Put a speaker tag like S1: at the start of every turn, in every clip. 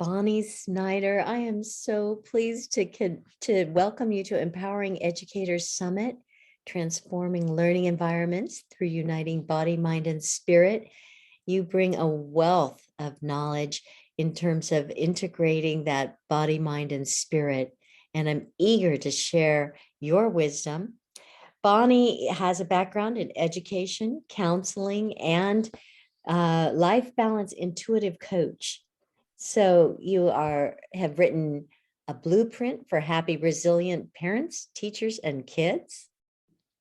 S1: Bonnie Snyder, I am so pleased to welcome you to Empowering Educators Summit, Transforming Learning Environments through Uniting Body, Mind, and Spirit. You bring a wealth of knowledge in terms of integrating that body, mind, and spirit, and I'm eager to share your wisdom. Bonnie has a background in education, counseling, and life balance intuitive coach. So you have written a blueprint for happy, resilient parents, teachers, and kids.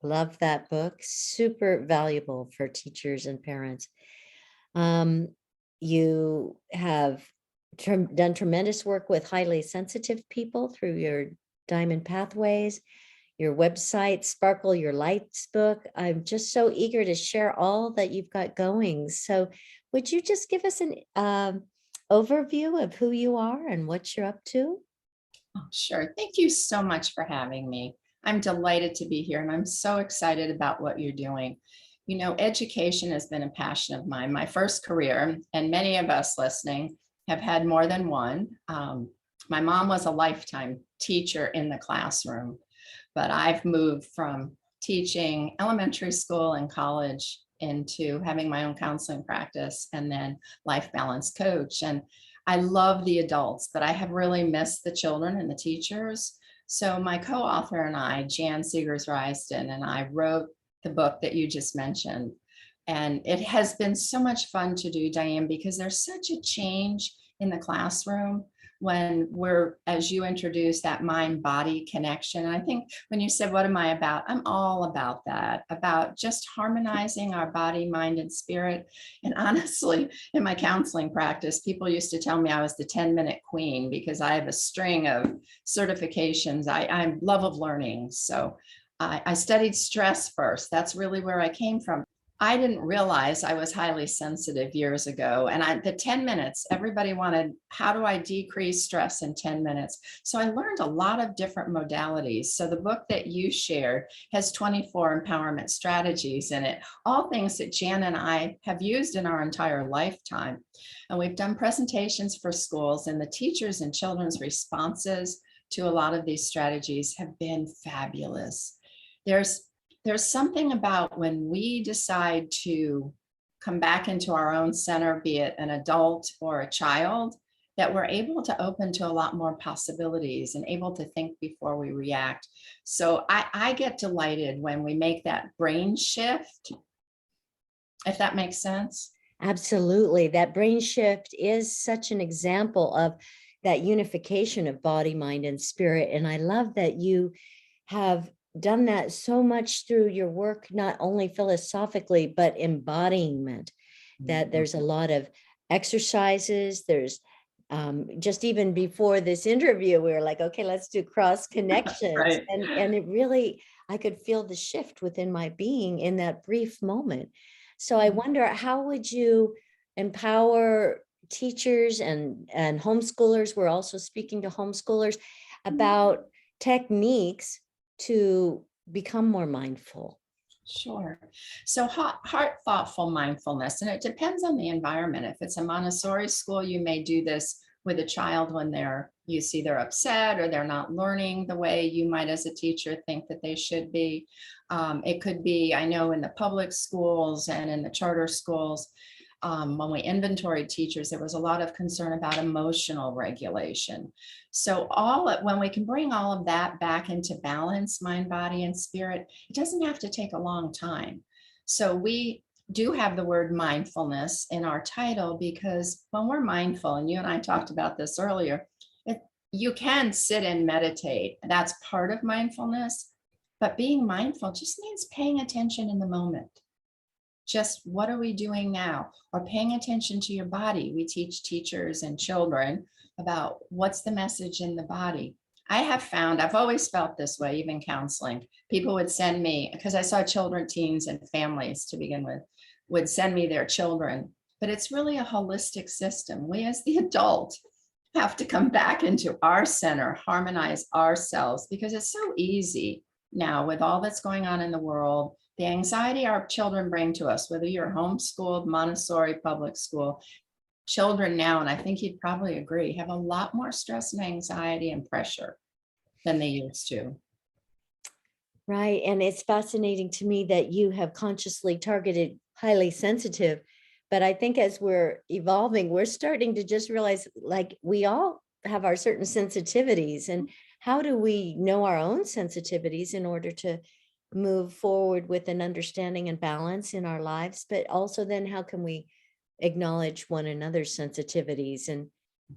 S1: Love that book. Super valuable for teachers and parents. You have done tremendous work with highly sensitive people through your Diamond Pathways, your website, Sparkle Your Lights book. I'm just so eager to share all that you've got going. So would you just give us an overview of who you are and what you're up to?
S2: Oh, sure. Thank you so much for having me. I'm delighted to be here and I'm so excited about what you're doing. You know, education has been a passion of mine. My first career, and many of us listening have had more than one. My mom was a lifetime teacher in the classroom, but I've moved from teaching elementary school and college into having my own counseling practice and then life balance coach. And I love the adults, but I have really missed the children and the teachers. So my co-author and I, Jan Seegers-Reisden, and I wrote the book that you just mentioned. And it has been so much fun to do, Diane, because there's such a change in the classroom when we're, as you introduced, that mind-body connection. And I think when you said, what am I about? I'm all about that, about just harmonizing our body, mind, and spirit. And honestly, in my counseling practice, people used to tell me I was the 10-minute queen because I have a string of certifications. I love of learning. So I studied stress first. That's really where I came from. I didn't realize I was highly sensitive years ago. And the 10 minutes, everybody wanted, how do I decrease stress in 10 minutes? So I learned a lot of different modalities. So the book that you shared has 24 empowerment strategies in it, all things that Jan and I have used in our entire lifetime. And we've done presentations for schools, and the teachers and children's responses to a lot of these strategies have been fabulous. There's something about when we decide to come back into our own center, be it an adult or a child, that we're able to open to a lot more possibilities and able to think before we react. So I get delighted when we make that brain shift, if that makes sense.
S1: Absolutely. That brain shift is such an example of that unification of body, mind, and spirit. And I love that you have done that so much through your work, not only philosophically, but embodiment, that there's a lot of exercises. There's just even before this interview, we were like, okay, let's do cross connections.
S2: Right.
S1: And it really, I could feel the shift within my being in that brief moment. So I wonder, how would you empower teachers and homeschoolers? We're also speaking to homeschoolers about techniques to become more mindful.
S2: Sure. So heart thoughtful mindfulness, and it depends on the environment. If it's a Montessori school, you may do this with a child when you see they're upset or they're not learning the way you might as a teacher think that they should be. It could be, I know in the public schools and in the charter schools, when we inventoried teachers, there was a lot of concern about emotional regulation. So when we can bring all of that back into balance, mind, body, and spirit, it doesn't have to take a long time. So we do have the word mindfulness in our title because when we're mindful, and you and I talked about this earlier, you can sit and meditate. That's part of mindfulness, but being mindful just means paying attention in the moment. Just what are we doing now? Or paying attention to your body. We teach teachers and children about what's the message in the body. I have found, I've always felt this way, even counseling. People would send me, because I saw children, teens, and families to begin with, would send me their children. But it's really a holistic system. We as the adult have to come back into our center, harmonize ourselves, because it's so easy now with all that's going on in the world. The anxiety our children bring to us, whether you're homeschooled, Montessori, public school, children now, and I think you'd probably agree, have a lot more stress and anxiety and pressure than they used to.
S1: Right. And it's fascinating to me that you have consciously targeted highly sensitive. But I think as we're evolving, we're starting to just realize like we all have our certain sensitivities. And how do we know our own sensitivities in order to move forward with an understanding and balance in our lives? But also, then how can we acknowledge one another's sensitivities and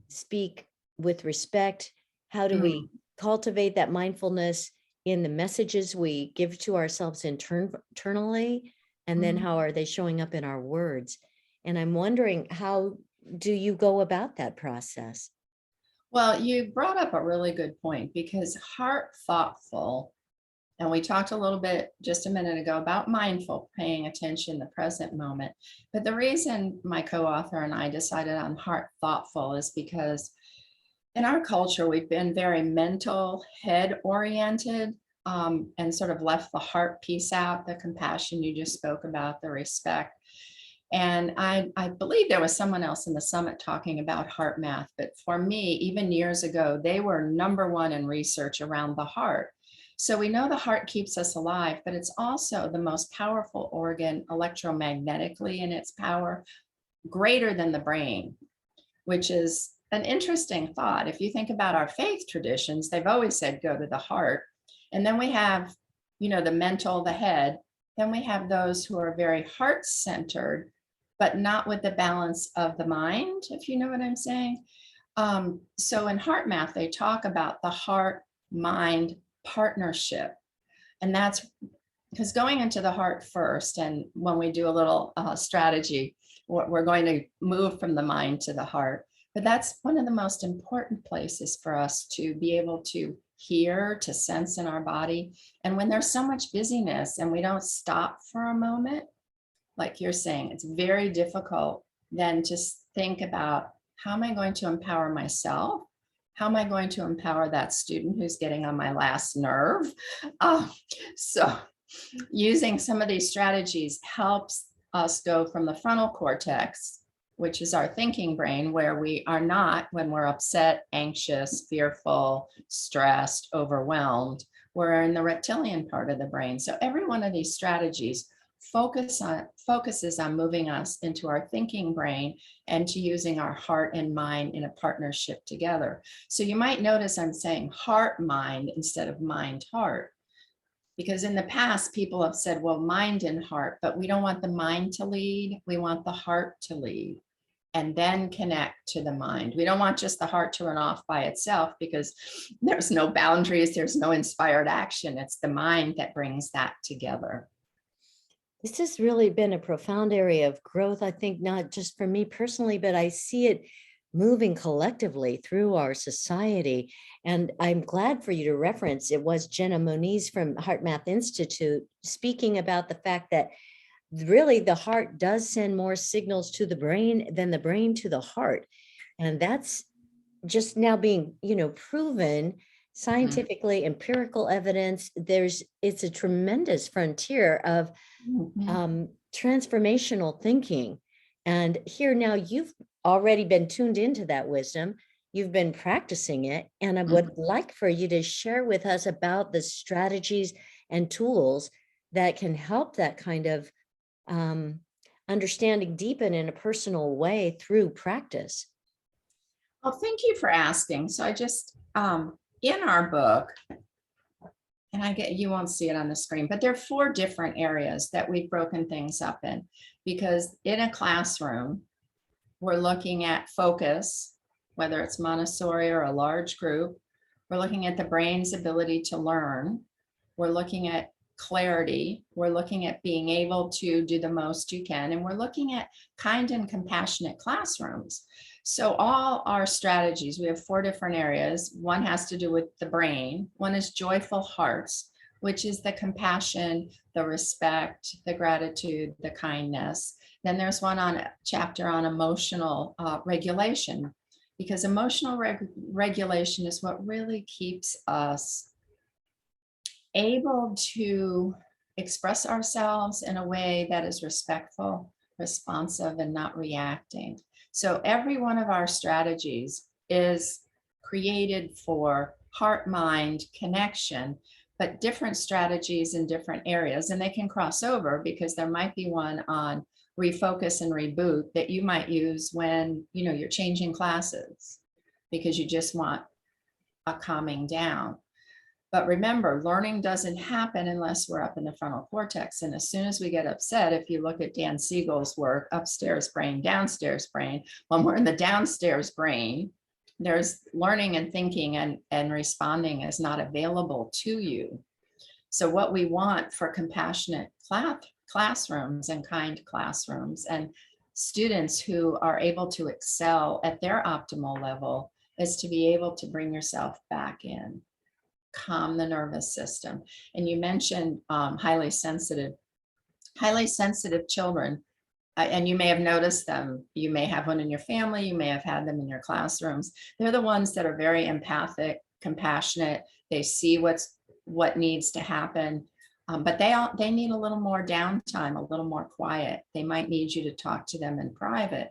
S1: speak with respect? How do
S2: Mm.
S1: we cultivate that mindfulness in the messages we give to ourselves internally? And then
S2: Mhm.
S1: how are they showing up in our words? And I'm wondering, how do you go about that process?
S2: Well, you brought up a really good point because heart thoughtful, and we talked a little bit just a minute ago about mindful, paying attention the present moment. But the reason my co-author and I decided on heart thoughtful is because in our culture, we've been very mental, head oriented, and sort of left the heart piece out, the compassion you just spoke about, the respect. And I believe there was someone else in the summit talking about heart math, but for me, even years ago, they were number one in research around the heart. So we know the heart keeps us alive, but it's also the most powerful organ electromagnetically in its power, greater than the brain, which is an interesting thought. If you think about our faith traditions, they've always said go to the heart. And then we have, the mental, the head. Then we have those who are very heart centered, but not with the balance of the mind, if you know what I'm saying. So in heart math, they talk about the heart mind partnership. And that's because going into the heart first, and when we do a little strategy, we're going to move from the mind to the heart. But that's one of the most important places for us to be able to hear, to sense in our body. And when there's so much busyness and we don't stop for a moment, like you're saying, it's very difficult then to think about how am I going to empower myself? How am I going to empower that student who's getting on my last nerve? Uh, so using some of these strategies helps us go from the frontal cortex, which is our thinking brain, where we are not when we're upset, anxious, fearful, stressed, overwhelmed. We're in the reptilian part of the brain. So every one of these strategies focuses on moving us into our thinking brain and to using our heart and mind in a partnership together. So you might notice I'm saying heart mind instead of mind heart, because in the past people have said, well, mind and heart, but we don't want the mind to lead, we want the heart to lead and then connect to the mind. We don't want just the heart to run off by itself because there's no boundaries, there's no inspired action. It's the mind that brings that together.
S1: This has really been a profound area of growth, I think, not just for me personally, but I see it moving collectively through our society. And I'm glad for you to reference, it was Jenna Moniz from Heart Math Institute speaking about the fact that really the heart does send more signals to the brain than the brain to the heart. And that's just now being, proven
S2: Mhm.
S1: scientifically, empirical evidence. It's a tremendous frontier of
S2: Mhm.
S1: transformational thinking. And here now you've already been tuned into that wisdom. You've been practicing it. And I would like for you to share with us about the strategies and tools that can help that kind of um, understanding deepen in a personal way through practice.
S2: Well, thank you for asking. So I just, in our book, and you won't see it on the screen, but there are 4 different areas that we've broken things up in, because in a classroom, we're looking at focus, whether it's Montessori or a large group. We're looking at the brain's ability to learn. We're looking at clarity. We're looking at being able to do the most you can. And we're looking at kind and compassionate classrooms. So all our strategies, we have 4 different areas. One has to do with the brain. One is joyful hearts, which is the compassion, the respect, the gratitude, the kindness. Then there's one on a chapter on emotional regulation, because emotional regulation is what really keeps us able to express ourselves in a way that is respectful, responsive and not reacting. So every one of our strategies is created for heart-mind connection, but different strategies in different areas, and they can cross over because there might be one on refocus and reboot that you might use when you're changing classes because you just want a calming down. But remember, learning doesn't happen unless we're up in the frontal cortex. And as soon as we get upset, if you look at Dan Siegel's work, upstairs brain, downstairs brain, when we're in the downstairs brain, there's learning and thinking and responding is not available to you. So what we want for compassionate classrooms and kind classrooms and students who are able to excel at their optimal level is to be able to bring yourself back in, calm the nervous system. And you mentioned highly sensitive children, and you may have noticed them. You may have one in your family, you may have had them in your classrooms. They're the ones that are very empathic, compassionate. They see what needs to happen, but they need a little more downtime, a little more quiet. They might need you to talk to them in private.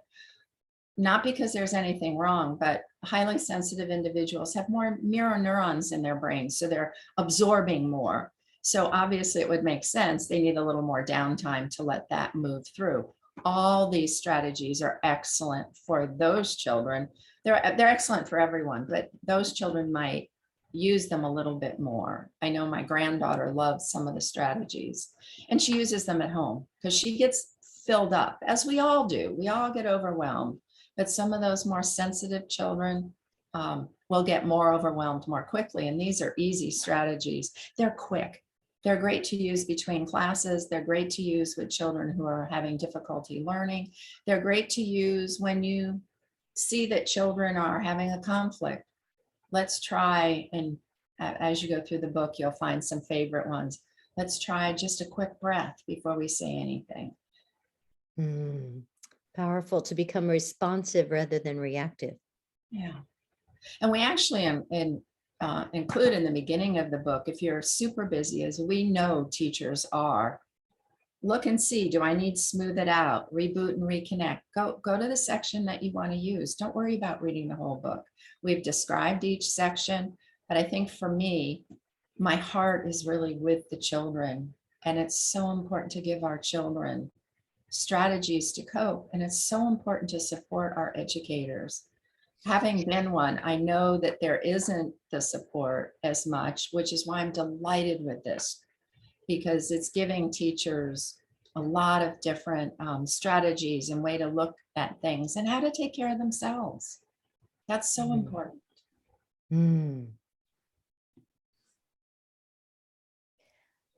S2: Not because there's anything wrong, but highly sensitive individuals have more mirror neurons in their brains, so they're absorbing more. So obviously it would make sense. They need a little more downtime to let that move through. All these strategies are excellent for those children. They're excellent for everyone, but those children might use them a little bit more. I know my granddaughter loves some of the strategies, and she uses them at home because she gets filled up, as we all do. We all get overwhelmed. But some of those more sensitive children will get more overwhelmed more quickly. And these are easy strategies. They're quick. They're great to use between classes. They're great to use with children who are having difficulty learning. They're great to use when you see that children are having a conflict. Let's try, and as you go through the book, you'll find some favorite ones. Let's try just a quick breath before we say anything.
S1: Powerful to become responsive rather than reactive.
S2: Yeah. And we actually include in the beginning of the book, if you're super busy, as we know teachers are, look and see, do I need to smooth it out, reboot and reconnect? Go to the section that you want to use. Don't worry about reading the whole book. We've described each section, but I think for me, my heart is really with the children. And it's so important to give our children strategies to cope. And it's so important to support our educators. Having been one, I know that there isn't the support as much, which is why I'm delighted with this, because it's giving teachers a lot of different strategies and way to look at things and how to take care of themselves. That's so important.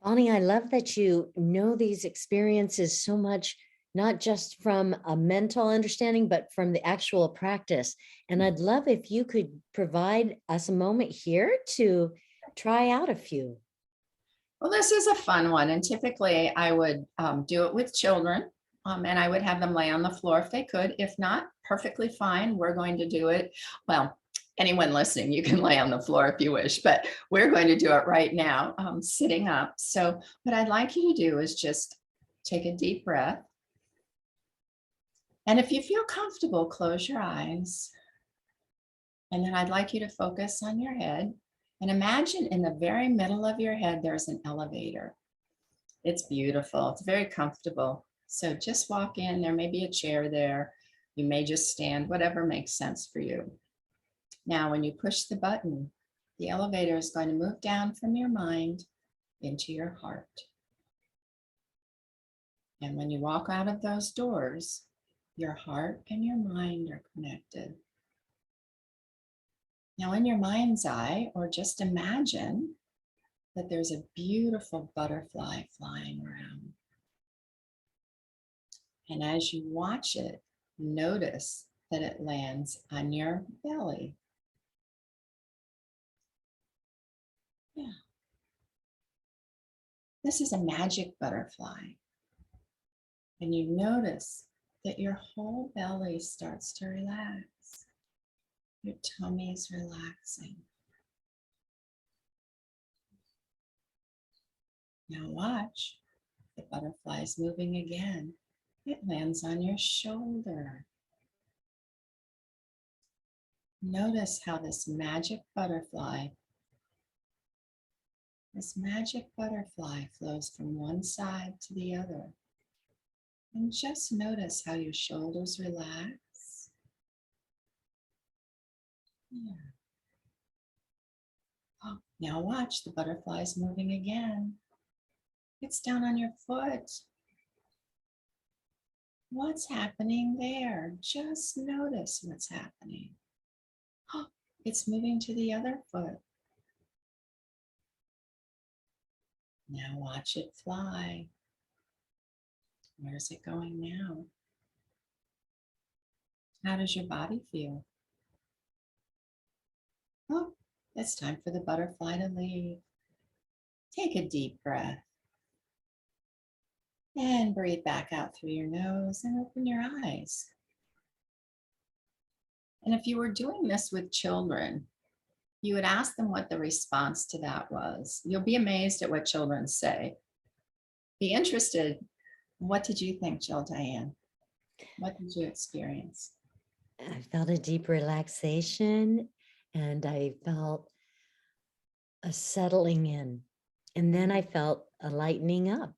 S1: Bonnie, I love that you know these experiences so much, not just from a mental understanding, but from the actual practice. And I'd love if you could provide us a moment here to try out a few.
S2: Well, this is a fun one. And typically I would do it with children, and I would have them lay on the floor if they could. If not, perfectly fine. We're going to do it. Well, anyone listening, you can lay on the floor if you wish, but we're going to do it right now, sitting up. So what I'd like you to do is just take a deep breath. And if you feel comfortable, close your eyes. And then I'd like you to focus on your head. And imagine in the very middle of your head, there's an elevator. It's beautiful. It's very comfortable. So just walk in. There may be a chair there. You may just stand, whatever makes sense for you. Now, when you push the button, the elevator is going to move down from your mind into your heart. And when you walk out of those doors, your heart and your mind are connected. Now, in your mind's eye, or just imagine that there's a beautiful butterfly flying around. And as you watch it, notice that it lands on your belly. Yeah. This is a magic butterfly. And you notice that your whole belly starts to relax. Your tummy is relaxing. Now watch, the butterfly is moving again. It lands on your shoulder. Notice how this magic butterfly flows from one side to the other. And just notice how your shoulders relax. Yeah. Oh, now watch, the butterfly's moving again. It's down on your foot. What's happening there? Just notice what's happening. Oh, it's moving to the other foot. Now watch it fly. Where's it going now? How does your body feel? Oh, it's time for the butterfly to leave. Take a deep breath. And breathe back out through your nose and open your eyes. And if you were doing this with children, you would ask them what the response to that was. You'll be amazed at what children say. Be interested. What did you think, Jill Diane? What did you experience?
S1: I felt a deep relaxation and I felt a settling in. And then I felt a lightening up.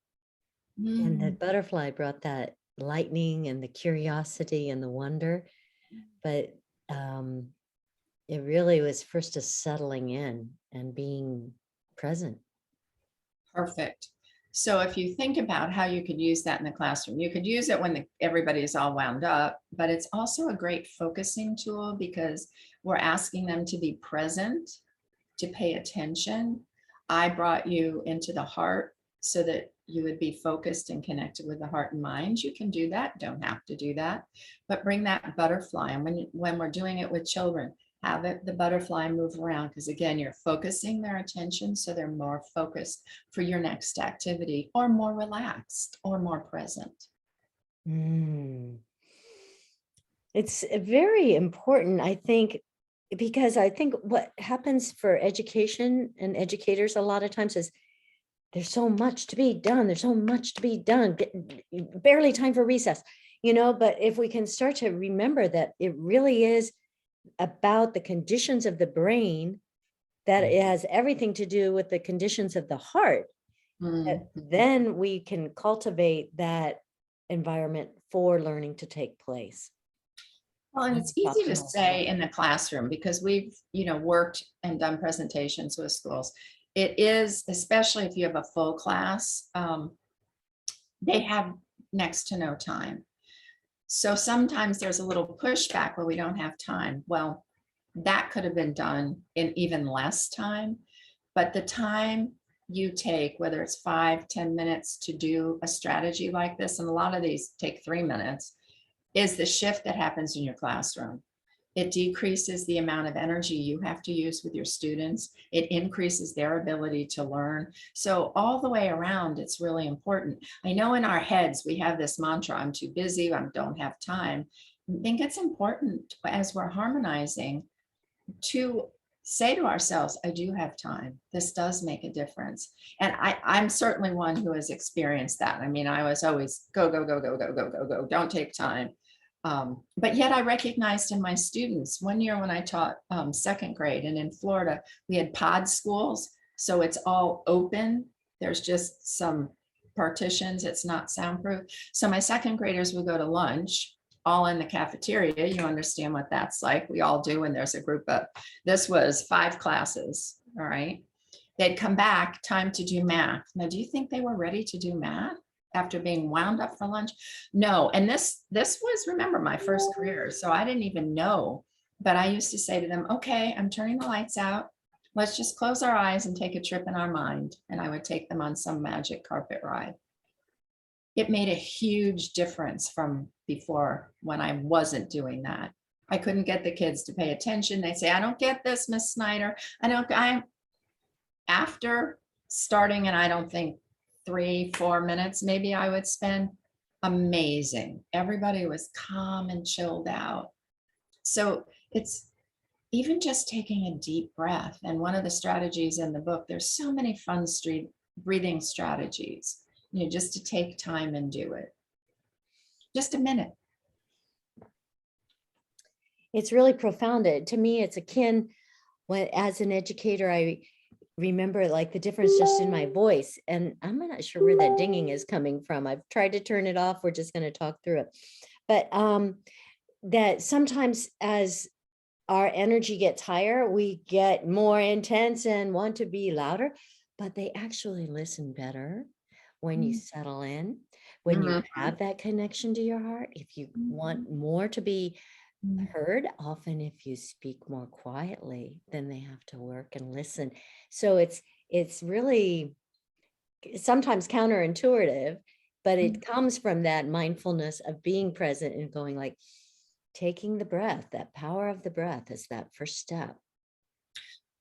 S1: And the butterfly brought that lightning and the curiosity and the wonder. But it really was first a settling in and being present.
S2: Perfect. So if you think about how you could use that in the classroom, you could use it when everybody is all wound up, but it's also a great focusing tool because we're asking them to be present, to pay attention. I brought you into the heart so that you would be focused and connected with the heart and mind. You can do that, don't have to do that, but bring that butterfly. And when we're doing it with children, have the butterfly move around because again, you're focusing their attention so they're more focused for your next activity or more relaxed or more present.
S1: It's very important, I think, because I think what happens for education and educators a lot of times is there's so much to be done. There's so much to be done. Barely time for recess, but if we can start to remember that it really is about the conditions of the brain, that it has everything to do with the conditions of the heart, then we can cultivate that environment for learning to take place.
S2: Well, and it's easy to say in the classroom because we've, worked and done presentations with schools. It is, especially if you have a full class, they have next to no time. So sometimes there's a little pushback where we don't have time. Well, that could have been done in even less time, but the time you take, whether it's 5-10 minutes to do a strategy like this, and a lot of these take 3 minutes, is the shift that happens in your classroom. It decreases the amount of energy you have to use with your students. It increases their ability to learn. So all the way around, it's really important. I know in our heads, we have this mantra, I'm too busy, I don't have time. I think it's important as we're harmonizing to say to ourselves, I do have time. This does make a difference. And I'm certainly one who has experienced that. I mean, I was always go, go, go, go, go, go, go, go, don't take time. But yet I recognized in my students, one year when I taught second grade, and in Florida, we had pod schools. So it's all open. There's just some partitions. It's not soundproof. So my second graders would go to lunch all in the cafeteria. You understand what that's like. We all do when there's a group of, this was 5 classes. All right. They'd come back, time to do math. Now, do you think they were ready to do math after being wound up for lunch? No. And this was, remember, my first career. So I didn't even know, but I used to say to them, okay, I'm turning the lights out. Let's just close our eyes and take a trip in our mind. And I would take them on some magic carpet ride. It made a huge difference from before when I wasn't doing that. I couldn't get the kids to pay attention. They'd say, I don't get this, Miss Snyder. After starting, and I don't think 3-4 minutes, maybe I would spend, amazing. Everybody was calm and chilled out. So it's even just taking a deep breath. And one of the strategies in the book, there's so many fun breathing strategies, just to take time and do it. just a minute.
S1: It's really profound. To me, it's akin when, as an educator, I remember like the difference just in my voice. And I'm not sure where that dinging is coming from. I've tried to turn it off. We're just going to talk through it. But that sometimes as our energy gets higher, we get more intense and want to be louder, but they actually listen better when you settle in, when you have that connection to your heart. If you want more to be heard, often if you speak more quietly, then they have to work and listen. So it's really sometimes counterintuitive, but it comes from that mindfulness of being present and going like, taking the breath. That power of the breath is that first step.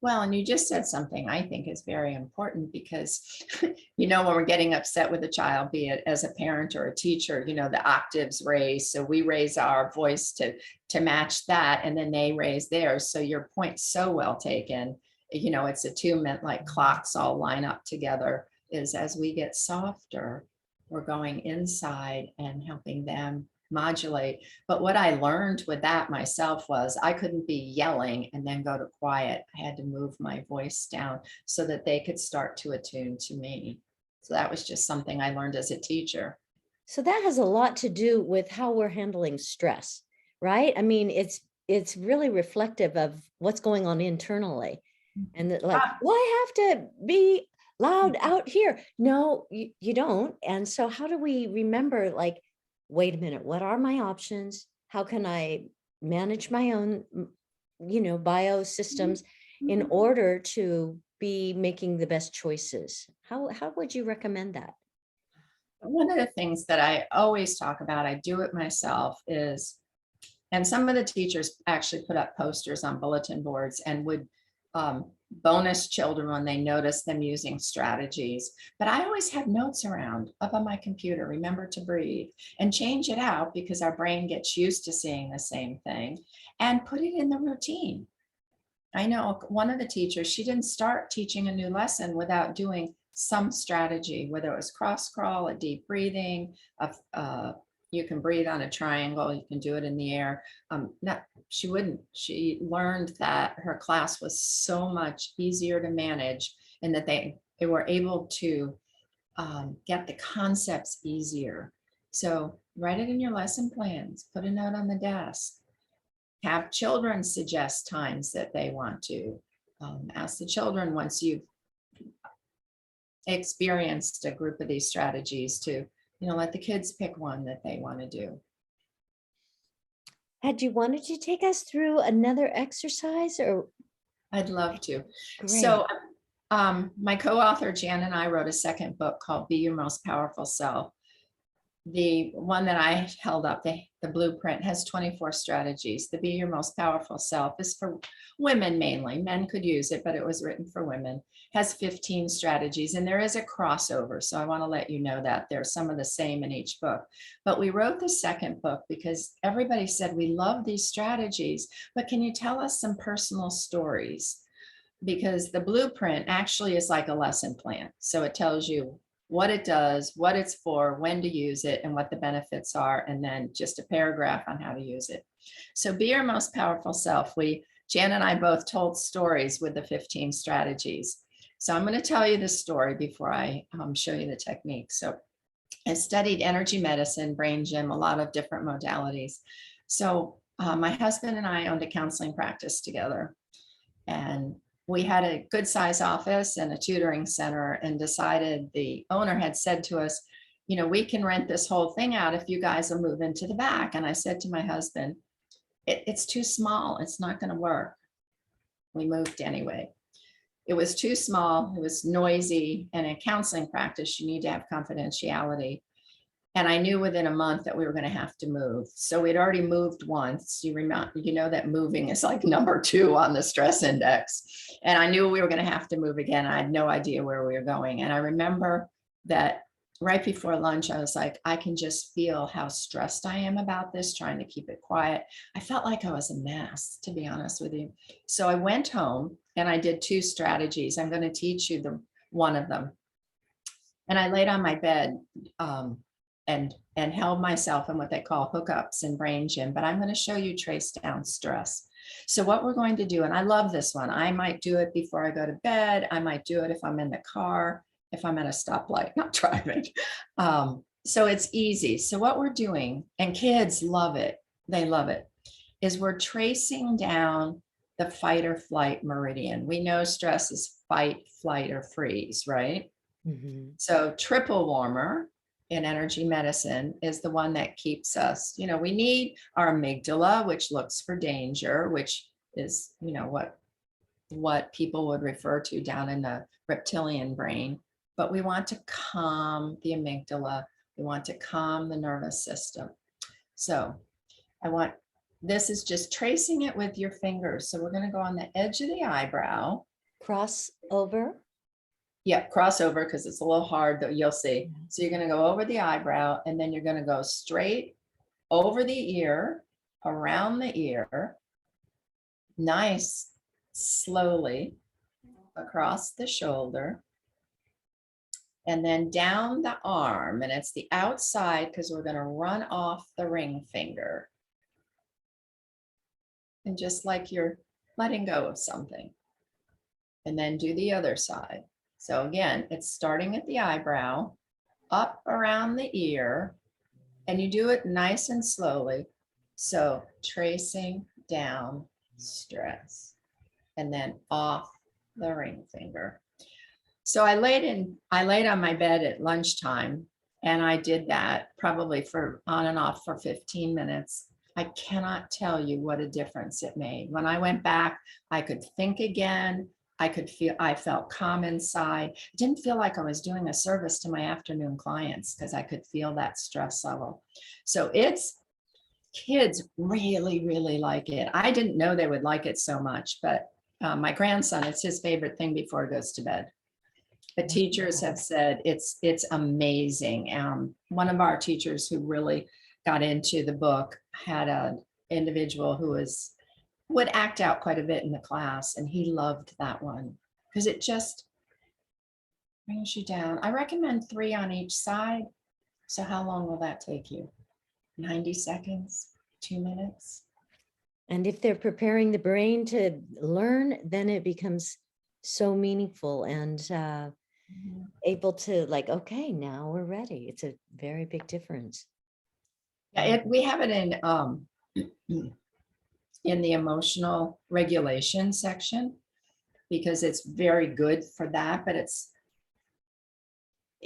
S2: Well, and you just said something I think is very important because, when we're getting upset with a child, be it as a parent or a teacher, the octaves raise. So we raise our voice to match that, and then they raise theirs. So your point's so well taken. It's attunement, like clocks all line up together, is as we get softer, we're going inside and helping them modulate. But what I learned with that myself was I couldn't be yelling and then go to quiet. I had to move my voice down so that they could start to attune to me. So that was just something I learned as a teacher.
S1: So that has a lot to do with how we're handling stress, right? I mean, it's really reflective of what's going on internally. And that like,
S2: Ah,
S1: well, I have to be loud out here. No, you don't. And so how do we remember like, wait a minute, what are my options? How can I manage my own, biosystems in order to be making the best choices? How would you recommend that?
S2: One of the things that I always talk about, I do it myself, is, and some of the teachers actually put up posters on bulletin boards and would bonus children when they notice them using strategies. But I always have notes around up on my computer, remember to breathe, and change it out because our brain gets used to seeing the same thing, and put it in the routine. I know one of the teachers, she didn't start teaching a new lesson without doing some strategy, whether it was cross crawl, a deep breathing, you can breathe on a triangle, you can do it in the air. She wouldn't. She learned that her class was so much easier to manage and that they were able to get the concepts easier. So write it in your lesson plans, put a note on the desk, have children suggest times that they want to. Ask the children once you've experienced a group of these strategies to, let the kids pick one that they want to do.
S1: Had you wanted to take us through another exercise or?
S2: I'd love to.
S1: Great.
S2: So my co-author Jan and I wrote a second book called Be Your Most Powerful Self. The one that I held up, the blueprint, has 24 strategies. The Be Your Most Powerful Self is for women mainly. Men could use it, but it was written for women. Has 15 strategies, and there is a crossover. So I want to let you know that there's some of the same in each book. But we wrote the second book because everybody said, we love these strategies, but can you tell us some personal stories? Because the blueprint actually is like a lesson plan. So it tells you what it does, what it's for, when to use it, and what the benefits are, and then just a paragraph on how to use it. So Be Your Most Powerful Self. Jan and I both told stories with the 15 strategies. So I'm going to tell you the story before I show you the technique. So I studied energy medicine, brain gym, a lot of different modalities. So my husband and I owned a counseling practice together. And we had a good size office and a tutoring center, and decided, the owner had said to us, we can rent this whole thing out if you guys will move into the back. And I said to my husband, it's too small. It's not going to work. We moved anyway. It was too small. It was noisy. And in counseling practice, you need to have confidentiality. And I knew within a month that we were going to have to move. So we'd already moved once. You know that moving is like number 2 on the stress index. And I knew we were going to have to move again. I had no idea where we were going. And I remember that right before lunch, I was like, I can just feel how stressed I am about this, trying to keep it quiet. I felt like I was a mess, to be honest with you. So I went home and I did 2 strategies. I'm going to teach you one of them. And I laid on my bed and held myself in what they call hookups in brain gym, but I'm going to show you trace down stress. So what we're going to do, and I love this one, I might do it before I go to bed. I might do it if I'm in the car, if I'm at a stoplight, not driving. So it's easy. So what we're doing, and kids love it, they love it, is we're tracing down the fight or flight meridian. We know stress is fight, flight, or freeze, right?
S1: Mm-hmm.
S2: So triple warmer in energy medicine is the one that keeps us, we need our amygdala, which looks for danger, which is, what people would refer to down in the reptilian brain. But we want to calm the amygdala. We want to calm the nervous system. So this is just tracing it with your fingers. So we're going to go on the edge of the eyebrow.
S1: Cross over.
S2: Yeah, crossover, because it's a little hard, though, you'll see. So you're going to go over the eyebrow, and then you're going to go straight over the ear, around the ear, nice, slowly across the shoulder, and then down the arm. And it's the outside because we're going to run off the ring finger. And just like you're letting go of something. And then do the other side. So again, it's starting at the eyebrow, up around the ear, and you do it nice and slowly. So tracing down stress, and then off the ring finger. So I laid on my bed at lunchtime, and I did that probably for on and off for 15 minutes. I cannot tell you what a difference it made. When I went back, I could think again. I felt calm inside. I didn't feel like I was doing a service to my afternoon clients because I could feel that stress level. So kids really, really like it. I didn't know they would like it so much, but my grandson, it's his favorite thing before he goes to bed. The teachers have said it's amazing. One of our teachers who really got into the book had an individual who would act out quite a bit in the class, and he loved that one because it just brings you down. I recommend 3 on each side. So how long will that take you? 90 seconds, 2 minutes?
S1: And if they're preparing the brain to learn, then it becomes so meaningful and able to okay, now we're ready. It's a very big difference.
S2: Yeah, we have it in the emotional regulation section because it's very good for that, but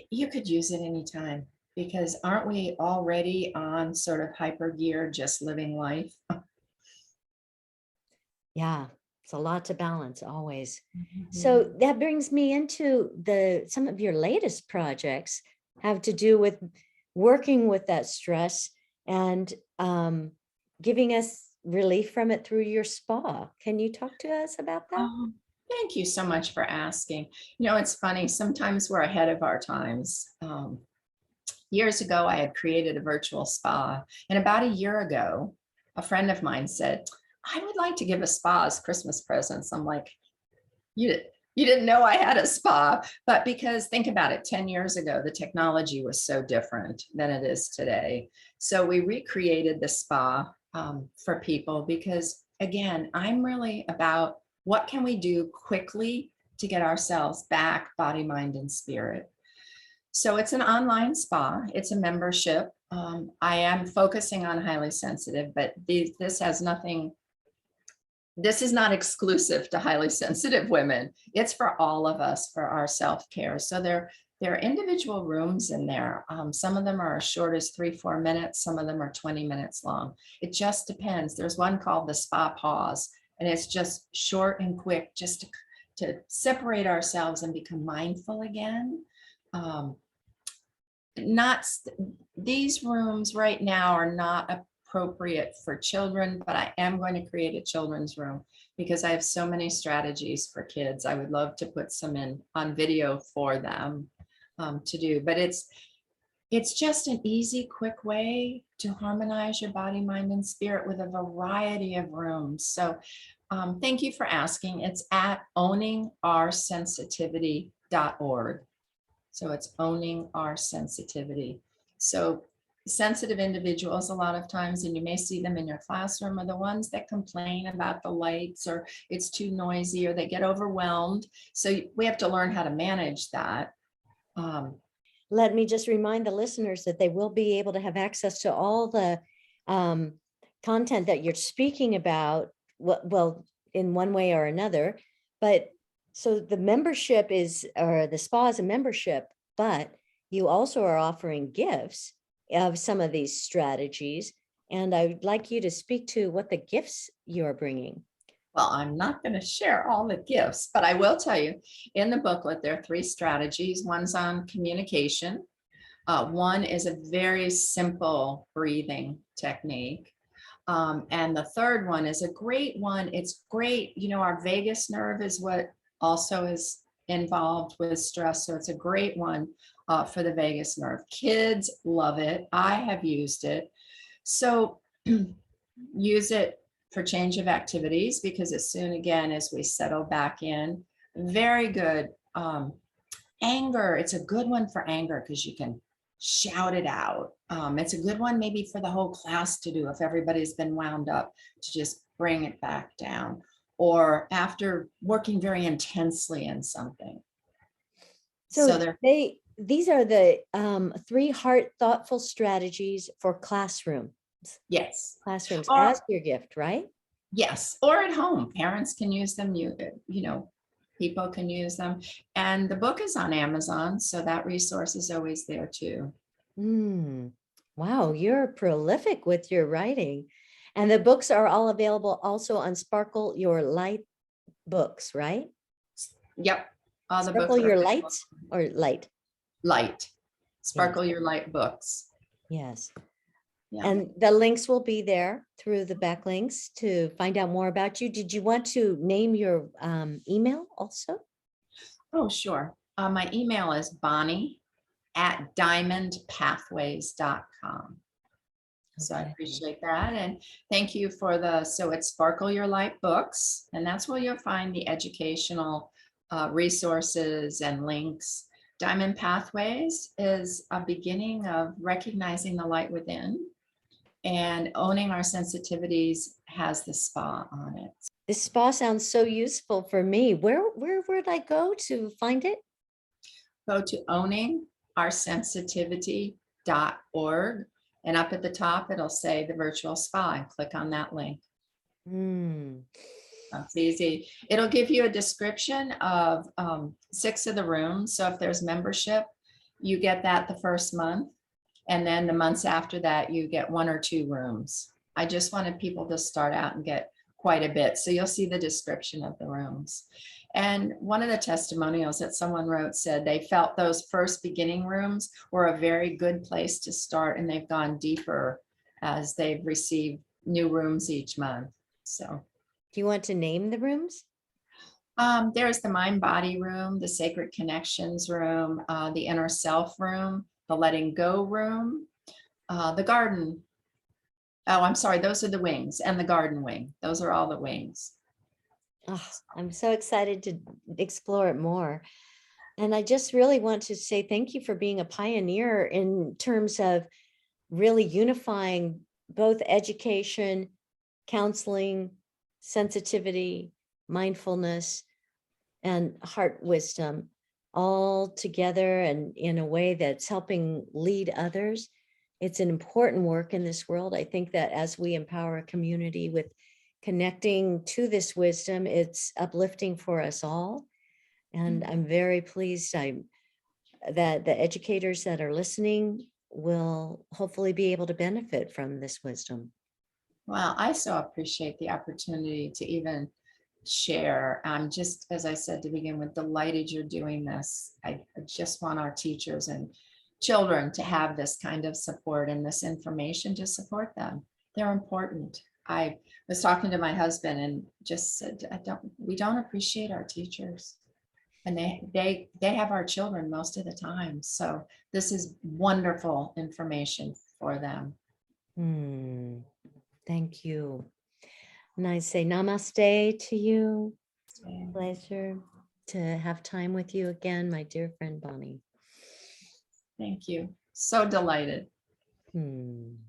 S2: you could use it anytime because aren't we already on sort of hyper gear, just living life?
S1: Yeah, it's a lot to balance always. So that brings me into some of your latest projects have to do with working with that stress and giving us relief from it through your spa. Can you talk to us about that?
S2: Thank you so much for asking. It's funny, sometimes we're ahead of our times. Years ago, I had created a virtual spa, and about a year ago, a friend of mine said, I would like to give a spa as Christmas presents. I'm like, you didn't know I had a spa, but because think about it, 10 years ago, the technology was so different than it is today. So we recreated the spa for people because, again, I'm really about what can we do quickly to get ourselves back, body, mind, and spirit. So it's an online spa. It's a membership. I am focusing on highly sensitive, but this has nothing. This is not exclusive to highly sensitive women. It's for all of us, for our self-care. So there are individual rooms in there. Some of them are as short as 3-4 minutes. Some of them are 20 minutes long. It just depends. There's one called the Spa Pause, and it's just short and quick, just to separate ourselves and become mindful again. These rooms right now are not appropriate for children, but I am going to create a children's room because I have so many strategies for kids. I would love to put some on video for them to do, but it's just an easy, quick way to harmonize your body, mind, and spirit with a variety of rooms. So thank you for asking. It's at owningoursensitivity.org. So it's owning our sensitivity. So sensitive individuals a lot of times, and you may see them in your classroom, are the ones that complain about the lights or it's too noisy or they get overwhelmed. So we have to learn how to manage that.
S1: Let me just remind the listeners that they will be able to have access to all the content that you're speaking about, well, in one way or another. But so the membership is, or the spa is a membership, but you also are offering gifts of some of these strategies. And I'd like you to speak to what the gifts you're bringing.
S2: Well, I'm not going to share all the gifts, but I will tell you in the booklet, there are 3 strategies. One's on communication. One is a very simple breathing technique. And the third one is a great one. It's great. You know, our vagus nerve is what also is involved with stress. So it's a great one for the vagus nerve. Kids love it. I have used it. So use it for change of activities, because as soon again as we settle back in, very good. Anger, it's a good one for anger because you can shout it out. It's a good one maybe for the whole class to do if everybody's been wound up, to just bring it back down, or after working very intensely in something.
S1: So these are the 3 heart thoughtful strategies for classrooms
S2: Yes.
S1: as your gift, right?
S2: Yes, or at home. Parents can use them. You know, people can use them. And the book is on Amazon, so that resource is always there too.
S1: Wow, you're prolific with your writing. And the books are all available also on Sparkle Your Light books, right?
S2: Yep. All the
S1: Sparkle
S2: books
S1: Your
S2: are
S1: Lights or Light?
S2: Light. Sparkle Your Light books.
S1: Yes.
S2: Yeah.
S1: And the links will be there through the backlinks to find out more about you. Did you want to name your email also?
S2: Oh, sure. My email is bonnie@diamondpathways.com. So I
S1: Okay.
S2: appreciate that. And thank you for so it's Sparkle Your Light books. And that's where you'll find the educational resources and links. Diamond Pathways is a beginning of recognizing the light within, and owning our sensitivities has the spa on it.
S1: This spa sounds so useful for me. Where would I go to find it?
S2: Go to owningoursensitivity.org, and up at the top, it'll say the virtual spa, and click on that link. That's easy. It'll give you a description of 6 of the rooms. So if there's membership, you get that the first month. And then the months after that, you get 1 or 2 rooms. I just wanted people to start out and get quite a bit. So you'll see the description of the rooms. And one of the testimonials that someone wrote said they felt those first beginning rooms were a very good place to start, and they've gone deeper as they've received new rooms each month. So.
S1: Do you want to name the rooms?
S2: There's the mind body room, the sacred connections room, the inner self room, the letting go room, the garden. Oh, I'm sorry. Those are the wings, and the garden wing. Those are all the wings.
S1: Oh, I'm so excited to explore it more. And I just really want to say thank you for being a pioneer in terms of really unifying both education, counseling, sensitivity, mindfulness, and heart wisdom all together and in a way that's helping lead others. It's an important work in this world. I think that as we empower a community with connecting to this wisdom, it's uplifting for us all. And I'm very pleased that the educators that are listening will hopefully be able to benefit from this wisdom.
S2: Well, I so appreciate the opportunity to even share. I'm just, as I said to begin with, delighted you're doing this. I just want our teachers and children to have this kind of support and this information to support them. They're important. I was talking to my husband and just said, we don't appreciate our teachers. And they have our children most of the time. So this is wonderful information for them.
S1: Thank you. And I say namaste to you. Pleasure to have time with you again, my dear friend Bonnie.
S2: Thank you. So delighted.
S1: Hmm.